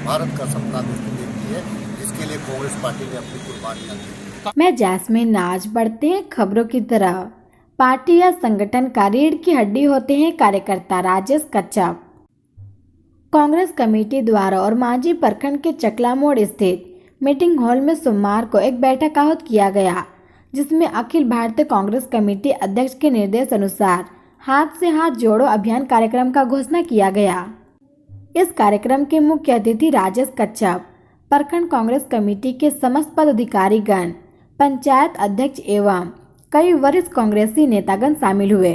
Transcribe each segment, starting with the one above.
भारत का सपना देखती है, जिसके लिए कांग्रेस पार्टी ने अपनी कुर्बानियां दी। मैं जैस्मिन नाज बढ़ते हैं खबरों की तरह। पार्टी या संगठन का रीढ़ की हड्डी होते हैं कार्यकर्ता। राजेश कच्छप। कांग्रेस कमेटी द्वारा और मांझी प्रखंड के चकला मोड़ स्थित मीटिंग हॉल में सोमवार को एक बैठक आहूत किया गया, जिसमें अखिल भारतीय कांग्रेस कमेटी अध्यक्ष के निर्देश अनुसार हाथ से हाथ जोड़ो अभियान कार्यक्रम का घोषणा किया गया। इस कार्यक्रम के मुख्य अतिथि राजेश कच्छप, प्रखंड कांग्रेस कमेटी के समस्त पदाधिकारीगण, पंचायत अध्यक्ष एवं कई वरिष्ठ कांग्रेसी नेतागण शामिल हुए।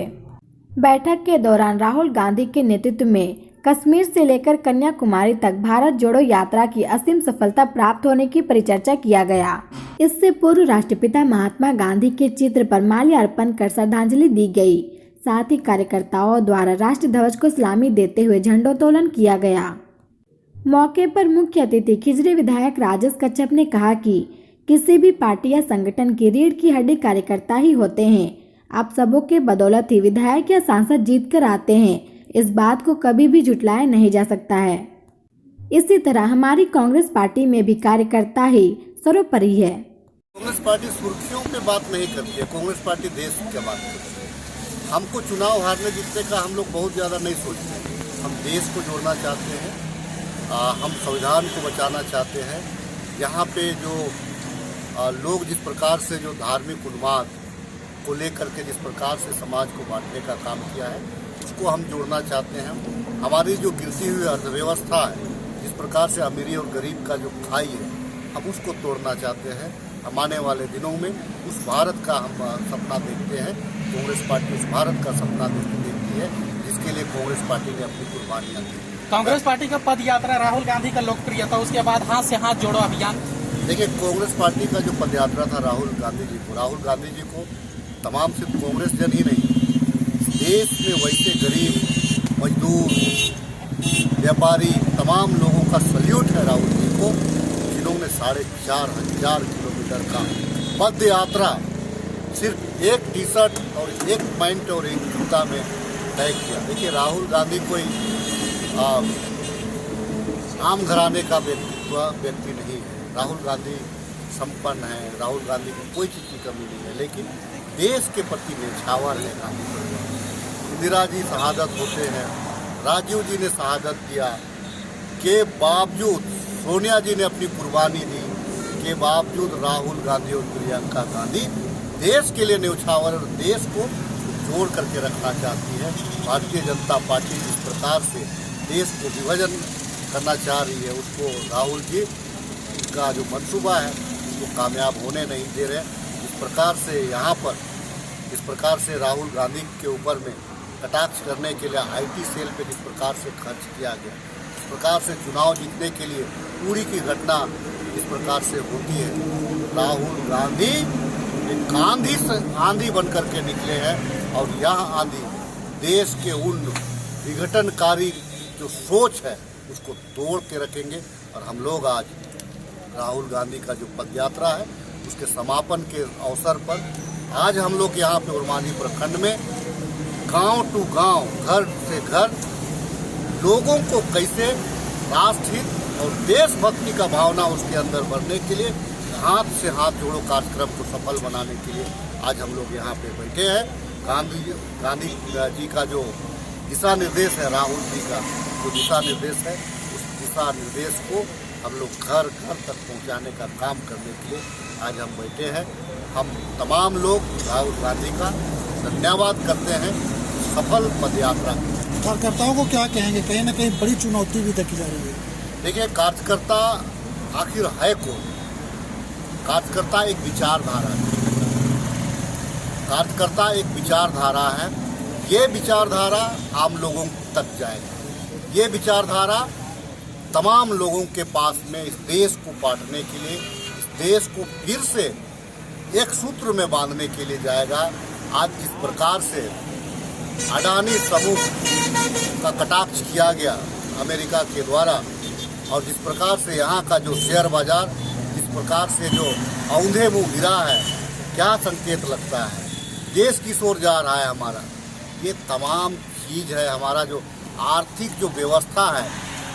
बैठक के दौरान राहुल गांधी के नेतृत्व में कश्मीर से लेकर कन्याकुमारी तक भारत जोड़ो यात्रा की असीम सफलता प्राप्त होने की परिचर्चा किया गया। इससे पूर्व राष्ट्रपिता महात्मा गांधी के चित्र पर माल्यार्पण कर श्रद्धांजलि दी गई। साथ ही कार्यकर्ताओं द्वारा राष्ट्र ध्वज को सलामी देते हुए झंडोत्तोलन किया गया। मौके पर मुख्य अतिथि खिजरी विधायक राजेश कच्छप ने कहा कि किसी भी पार्टी या संगठन की रीढ़ की हड्डी कार्यकर्ता ही होते हैं। आप सबों के बदौलत ही विधायक या सांसद जीत कर आते हैं। इस बात को कभी भी झुटलाया नहीं जा सकता है। इसी तरह हमारी कांग्रेस पार्टी में भी कार्यकर्ता ही सर्वोपरि है। कांग्रेस पार्टी सुर्खियों पे बात नहीं करती है, कांग्रेस पार्टी देश की बात करती है। हमको चुनाव हारने जीतने का हम लोग बहुत ज़्यादा नहीं सोचते हैं। हम देश को जोड़ना चाहते हैं, हम संविधान को बचाना चाहते हैं। यहाँ पे जो लोग जिस प्रकार से जो धार्मिक उन्माद को लेकर के जिस प्रकार से समाज को बांटने का काम किया है, उसको हम जोड़ना चाहते हैं। हमारी जो गिरती हुई अर्थव्यवस्था है, जिस प्रकार से अमीरी और गरीब का जो खाई है, हम उसको तोड़ना चाहते हैं। हम आने वाले दिनों में उस भारत का हम सपना देखते हैं। कांग्रेस पार्टी उस भारत का सपना देखती है, जिसके लिए कांग्रेस पार्टी ने अपनी कुर्बानियां दी। कांग्रेस पार्टी का पद यात्रा, राहुल गांधी का लोकप्रियता, उसके बाद हाथ से हाथ जोड़ो अभियान। देखिए, कांग्रेस पार्टी का जो पद यात्रा था राहुल गांधी जी को तमाम सिर्फ कांग्रेस जन ही नहीं, देश में वैसे गरीब, मजदूर, व्यापारी, तमाम लोगों का सल्यूट है राहुल जी को, जिन्होंने 4,500 किलोमीटर का पद यात्रा सिर्फ एक टी शर्ट और एक पैंट और एक जूता में तय किया। देखिए, राहुल गांधी कोई आम घराने का व्यक्ति नहीं है। राहुल गांधी संपन्न है, राहुल गांधी को कोई चीज़ की कमी नहीं है, लेकिन देश के प्रति न्यौछावर है गांधी परिवार। इंदिरा जी शहादत होते हैं, राजीव जी ने शहादत दिया के बावजूद, सोनिया जी ने अपनी कुर्बानी दी के बावजूद राहुल गांधी और प्रियंका गांधी देश के लिए न्यौछावर और देश को जोड़ करके रखना चाहती है। भारतीय जनता पार्टी जिस प्रकार से देश को विभाजन करना चाह रही है, उसको राहुल जी का जो मंसूबा है उसको कामयाब होने नहीं दे रहे। इस प्रकार से यहाँ पर इस प्रकार से राहुल गांधी के ऊपर में कटाक्ष करने के लिए आईटी सेल पे जिस प्रकार से खर्च किया गया, इस प्रकार से चुनाव जीतने के लिए पूरी की घटना इस प्रकार से होती है। राहुल गांधी एक आंधी बन करके निकले हैं और यह आंधी देश के उन विघटनकारी जो सोच है उसको तोड़ के रखेंगे। और हम लोग आज राहुल गांधी का जो पदयात्रा है उसके समापन के अवसर पर आज हम लोग यहाँ पे उरमानी प्रखंड में गांव टू गांव, घर से घर लोगों को कैसे राष्ट्रहित और देशभक्ति का भावना उसके अंदर भरने के लिए हाथ से हाथ जोड़ो कार्यक्रम को सफल बनाने के लिए आज हम लोग यहाँ पे बैठे हैं। गांधी जी का जो दिशा निर्देश है, राहुल जी का जो दिशा निर्देश है, उस दिशा निर्देश को हम लोग घर घर तक पहुँचाने का काम करने के लिए आज हम बैठे हैं। हम तमाम लोग राहुल गांधी का धन्यवाद करते हैं सफल पदयात्रा के। कार्यकर्ताओं को क्या कहेंगे? कहीं ना कहीं बड़ी चुनौती भी देखी जा रही है। देखिए, कार्यकर्ता आखिर है कौन? कार्यकर्ता एक विचारधारा है। कार्यकर्ता एक विचारधारा है। ये विचारधारा आम लोगों तक जाएगी। ये विचारधारा तमाम लोगों के पास में इस देश को बांटने के लिए, इस देश को फिर से एक सूत्र में बांधने के लिए जाएगा। आज जिस प्रकार से अडानी समूह का कटाक्ष किया गया अमेरिका के द्वारा, और जिस प्रकार से यहाँ का जो शेयर बाजार जिस प्रकार से जो औंधे मुँह गिरा है, क्या संकेत लगता है? देश किस ओर जा रहा है हमारा? ये तमाम चीज़ है। हमारा जो आर्थिक जो व्यवस्था है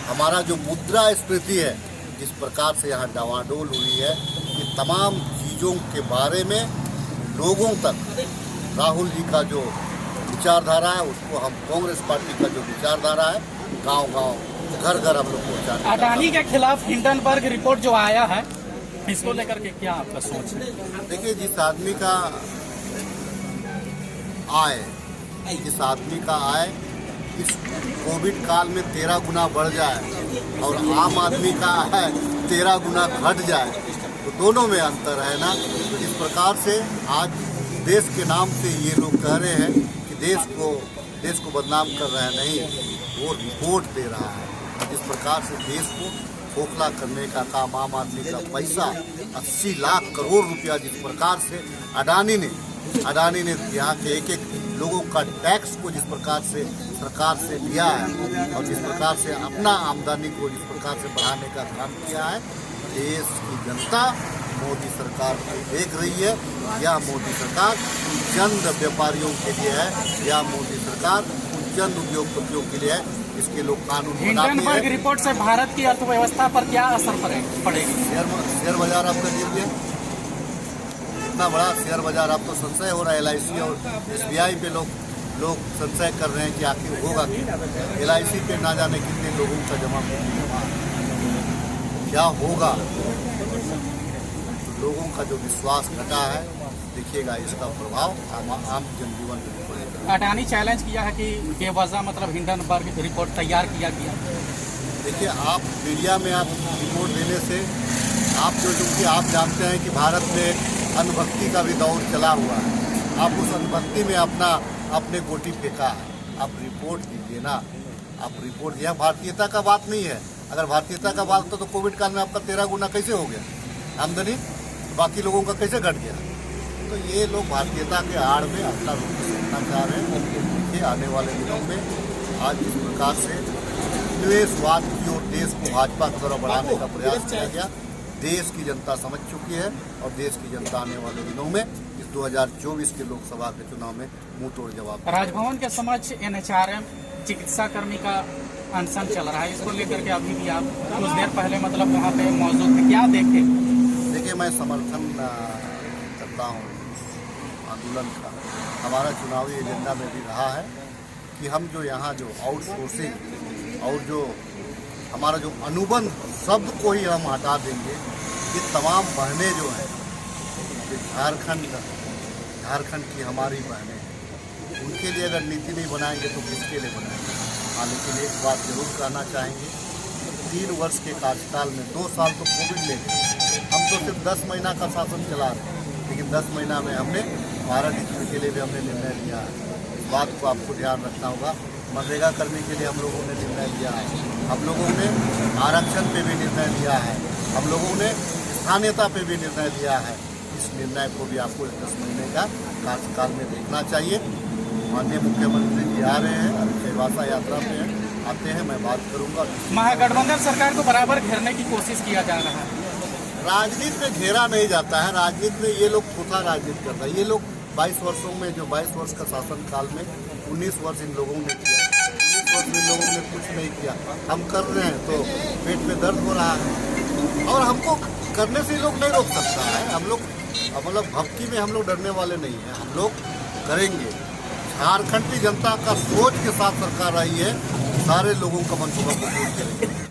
हमारा जो मुद्रास्फीति है जिस प्रकार से यहाँ डावाडोल हुई है, ये तमाम चीज़ों के बारे में लोगों तक राहुल जी का जो विचारधारा है उसको हम कांग्रेस पार्टी का जो विचारधारा है गांव-गांव घर-घर हम लोग पहुँचाने। अडानी के खिलाफ हिंडनबर्ग रिपोर्ट जो आया है इसको लेकर के क्या आपका सोच है? देखिए, जिस आदमी का आय इस कोविड काल में 13 गुना बढ़ जाए और आम आदमी का आय 13 गुना घट जाए तो दोनों में अंतर है ना। तो जिस प्रकार से आज देश के नाम से ये लोग कह रहे हैं कि देश को बदनाम कर रहे हैं, नहीं, वो रिपोर्ट दे रहा है। जिस प्रकार से देश को खोखला करने का काम, आम आदमी का पैसा 80 लाख करोड़ रुपया जिस प्रकार से अडानी ने यहाँ के एक लोगों का टैक्स को जिस प्रकार से सरकार से लिया है और जिस प्रकार से अपना आमदनी को जिस प्रकार से बढ़ाने का काम किया है, देश की जनता मोदी सरकार को देख रही है। यह मोदी सरकार चंद व्यापारियों के लिए है, यह मोदी सरकार चंद उद्योगपतियों के लिए है। इसके लोग कानून बनाते हिंडनबर्ग हैं। रिपोर्ट से भारत की अर्थव्यवस्था पर क्या असर पड़ेगी? शेयर बाजार आपका गिर गया, इतना बड़ा शेयर बाजार। अब तो संशय हो रहा है LIC और SBI पे लोग संशय कर रहे हैं कि आखिर होगा क्या। LIC पे ना जाने कितने लोगों का जमा क्या होगा। तो लोगों का जो विश्वास घटा है, देखिएगा इसका प्रभाव आम जनजीवन पर पड़ेगा। अडानी चैलेंज किया है कि बेवजह मतलब हिंडनबर्ग रिपोर्ट तैयार किया गया। देखिए, आप मीडिया में आप रिपोर्ट देने से आप क्योंकि आप जानते हैं कि भारत में अनुभक्ति का भी दौर चला हुआ है। आप उस अनुभक्ति में अपने गोटी फेंका है। आप रिपोर्ट दीजिए ना, आप रिपोर्ट। यह भारतीयता का बात नहीं है। अगर भारतीयता का बात होता तो कोविड काल में आपका 13 गुना कैसे हो गया आमदनी, बाकी लोगों का कैसे घट गया। तो ये लोग भारतीयता के आड़ में अपना रूप देखना चाह रहे हैं। देखिए, आने वाले दिनों में आज इस प्रकार से निवेशवाद की ओर देश को भाजपा के द्वारा बढ़ाने का प्रयास किया गया, देश की जनता समझ चुकी है और देश की जनता आने वाले दिनों में इस 2024 के लोकसभा के चुनाव में मुंह तोड़ जवाब। राजभवन के समक्ष NHRM चिकित्सा कर्मी का अनशन चल रहा है, इसको लेकर के अभी भी आप कुछ देर पहले मतलब वहाँ पे मौजूद थे, क्या देखे? देखिए, मैं समर्थन करता हूँ आंदोलन का। हमारा चुनावी एजेंडा में भी रहा है कि हम जो यहाँ जो आउटसोर्सिंग और जो हमारा जो अनुबंध शब्द को ही हम हटा देंगे। ये तमाम बहनें जो हैं, ये झारखंड की हमारी बहनें हैं, उनके लिए अगर नीति नहीं बनाएंगे तो किसके लिए बनाएंगे। हाँ, लेकिन एक बात जरूर कहना चाहेंगे, 3 वर्ष के कार्यकाल में 2 साल तो कोविड ले गए, हम तो सिर्फ 10 महीना का शासन चला रहे हैं, लेकिन 10 महीना में हमने भारत के लिए भी हमने निर्णय लिया है। इस बात को आपको ध्यान रखना होगा। मनरेगा करने के लिए हम लोगों ने निर्णय लिया है, हम लोगों ने आरक्षण पे भी निर्णय लिया है, हम लोगों ने स्थानीयता पे भी निर्णय लिया है। इस निर्णय को भी आपको 10 महीने का कार्यकाल में देखना चाहिए। माननीय मुख्यमंत्री जी आ रहे हैं, चाईबासा यात्रा पे हैं, आते हैं, मैं बात करूंगा। महागठबंधन सरकार को बराबर घेरने की कोशिश किया जा रहा है। राजनीति में घेरा नहीं जाता है, राजनीति में ये लोग खोखला राजनीति करता है। ये लोग 22 वर्षों में, जो 22 वर्ष का शासन काल में 19 वर्ष इन लोगों ने किया, 19 वर्ष इन लोगों ने कुछ नहीं किया। हम कर रहे हैं तो पेट में दर्द हो रहा है और हमको करने से लोग नहीं रोक सकता है। हम लोग मतलब भक्ति में हम लोग डरने वाले नहीं हैं, हम लोग करेंगे। झारखंड की जनता का सोच के साथ सरकार आई है, सारे लोगों का मंसूबा पूर्ण करेंगे।